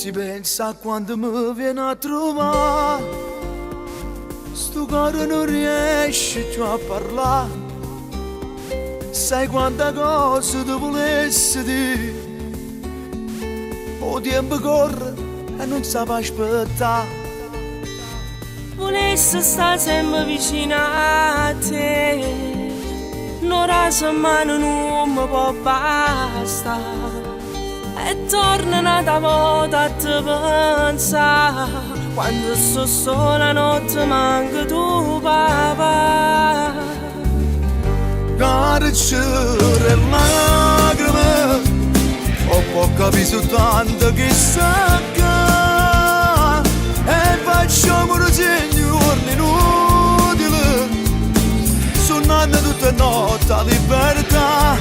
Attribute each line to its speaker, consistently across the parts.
Speaker 1: Si pensa a quando mi viene a trovare, sto cuore non riesce più a parlare. Sai quante cose ti volessi dire, o tempo corre e non sa aspettare.
Speaker 2: Volessi stare sempre vicino a te, un'ora a settimana non mi può bastare. E torna un'altra volta a te pensare, quando sto sola notte manca tu papà.
Speaker 1: Carcere e lacrime, ho poco capito tanto che sa che, e facciamo un giorni inutili, suonando tutte notte a libertà,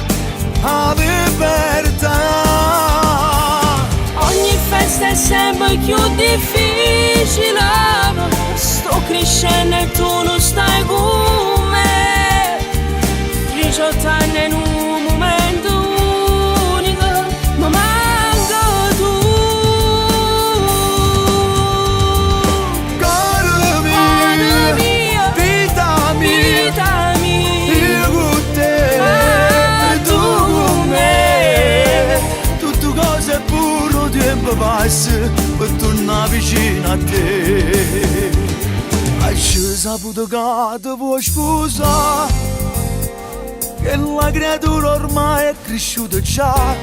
Speaker 1: a libertà.
Speaker 2: Ogni festa è sempre più difficile, sto crescendo e tu non stai con me. 18 anni in un momento unico, ma manca tu.
Speaker 1: Cuore mio, vita mia, io con te e tu con me. Tutte cose pure tempo passa per tornare vicino a te. Hai saputo che ti vuoi sposare, che la creatura ormai è cresciuta già.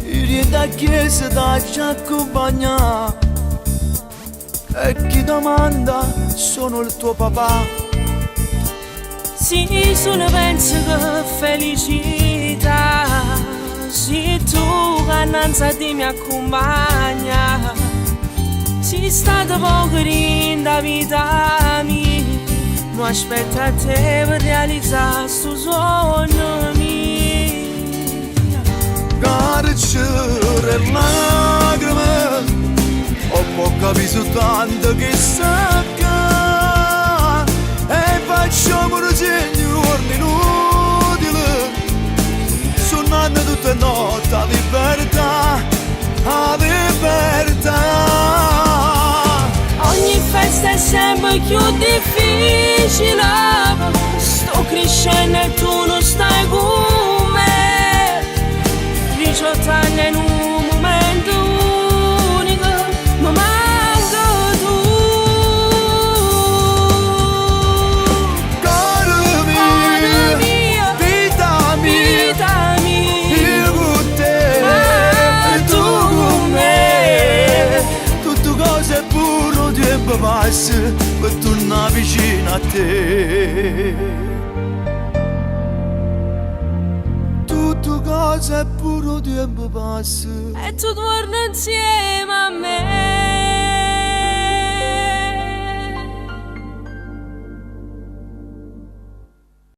Speaker 1: Io da chiesa ti accompagna, e chi domanda sono il tuo papà.
Speaker 2: Sì, solo penso che felicità, se tu che innanzi a te mi accompagna, sei stata poco in da vita mia, non aspetta a te per realizzare sto sogno mio.
Speaker 1: Carcere e lacrime, ho poco capito tanto che sa che, e facciamo un giorni inutili, suonando tutte notte a libertà, a libertà.
Speaker 2: Ogni festa è sempre più difficile, sto crescendo e tu non stai con me. 18 anni in un momento unico, ma manca tu.
Speaker 1: Cuore mio, vita mia, io con te e tu con me. Tutte cose pure tempo passa per tornare vicino a te. Tutte cose pure tempo passa
Speaker 2: E tu torni insieme a me.